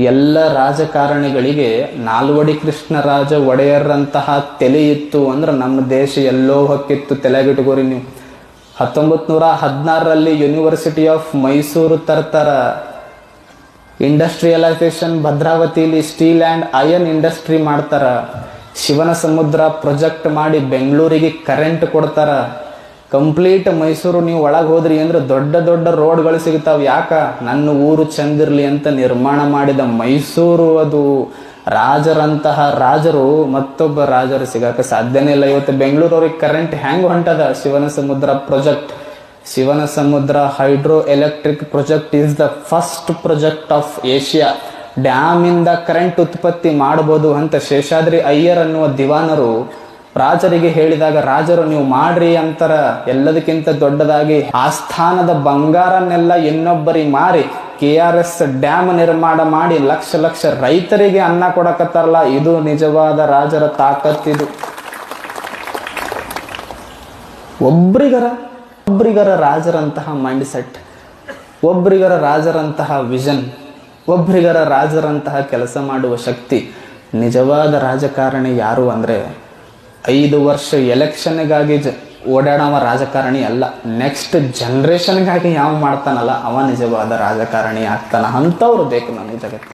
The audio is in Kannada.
ಎಲ್ಲ ರಾಜಕಾರಣಿಗಳಿಗೆ ನಾಲ್ವಡಿ ಕೃಷ್ಣರಾಜ ಒಡೆಯರ್ರಂತಹ ತಲೆ ಇತ್ತು ಅಂದ್ರೆ ನಮ್ಮ ದೇಶ ಎಲ್ಲೋ ಹೊಕ್ಕಿತ್ತು. ತಲೆಗಿಟ್ಕೋರಿ ನೀವು. 1916ರಲ್ಲಿ ಯೂನಿವರ್ಸಿಟಿ ಆಫ್ ಮೈಸೂರು ತರ್ತಾರ. ಇಂಡಸ್ಟ್ರಿಯಲೈಸೇಷನ್ ಭದ್ರಾವತಿಲಿ ಸ್ಟೀಲ್ ಆ್ಯಂಡ್ ಐರನ್ ಇಂಡಸ್ಟ್ರಿ ಮಾಡ್ತಾರ. ಶಿವನ ಸಮುದ್ರ ಪ್ರೊಜೆಕ್ಟ್ ಮಾಡಿ ಬೆಂಗಳೂರಿಗೆ ಕರೆಂಟ್ ಕೊಡ್ತಾರ. ಕಂಪ್ಲೀಟ್ ಮೈಸೂರು ನೀವು ಒಳಗೆ ಹೋದ್ರಿ ಅಂದ್ರೆ ದೊಡ್ಡ ದೊಡ್ಡ ರೋಡ್ಗಳು ಸಿಗ್ತಾವೆ. ಯಾಕ? ನನ್ನ ಊರು ಚಂದಿರ್ಲಿ ಅಂತ ನಿರ್ಮಾಣ ಮಾಡಿದ ಮೈಸೂರು. ಅದು ರಾಜರಂತಹ ರಾಜರು ಮತ್ತೊಬ್ಬ ರಾಜರು ಸಿಗಾಕ ಸಾಧ್ಯನೇ ಇಲ್ಲ. ಇವತ್ತು ಬೆಂಗಳೂರವ್ರಿಗೆ ಕರೆಂಟ್ ಹೆಂಗ್ ಹೊಂಟದ? ಶಿವನ ಸಮುದ್ರ ಪ್ರಾಜೆಕ್ಟ್. ಶಿವನ ಸಮುದ್ರ hydro electric project is the first project of Asia. Dam ಇಂದ ಕರೆಂಟ್ ಉತ್ಪತ್ತಿ ಮಾಡಬಹುದು ಅಂತ ಶೇಷಾದ್ರಿ ಅಯ್ಯರ್ ಅನ್ನುವ ದಿವಾನರು ರಾಜರಿಗೆ ಹೇಳಿದಾಗ ರಾಜರು ನೀವು ಮಾಡ್ರಿ ಅಂತಾರ. ಎಲ್ಲದಕ್ಕಿಂತ ದೊಡ್ಡದಾಗಿ ಆಸ್ಥಾನದ ಬಂಗಾರನ್ನೆಲ್ಲ ಇನ್ನೊಬ್ಬರಿಗೆ ಮಾರಿ KRS ಡ್ಯಾಮ್ ನಿರ್ಮಾಣ ಮಾಡಿ ಲಕ್ಷ ಲಕ್ಷ ರೈತರಿಗೆ ಅನ್ನ ಕೊಡಕತ್ತಾರಲ್ಲ, ಇದು ನಿಜವಾದ ರಾಜರ ತಾಕತ್ತಿದು. ಒಬ್ರಿಗರ ರಾಜರಂತಹ ಮೈಂಡ್ ಸೆಟ್, ಒಬ್ರಿಗರ ರಾಜರಂತಹ ವಿಷನ್, ಒಬ್ರಿಗರ ರಾಜರಂತಹ ಕೆಲಸ ಮಾಡುವ ಶಕ್ತಿ. ನಿಜವಾದ ರಾಜಕಾರಣಿ ಯಾರು ಅಂದ್ರೆ 5 ವರ್ಷ ಎಲೆಕ್ಷನ್ಗಾಗಿ ಓಡಾಡವ ರಾಜಕಾರಣಿ ಅಲ್ಲ. ನೆಕ್ಸ್ಟ್ ಜನರೇಷನ್ಗಾಗಿ ಯಾವ ಮಾಡ್ತಾನಲ್ಲ ಅವ ನಿಜವಾದ ರಾಜಕಾರಣಿ ಆಗ್ತಾನ. ಅಂಥವ್ರು ಬೇಕು ನಮಗೆ ಜಗತ್ತು.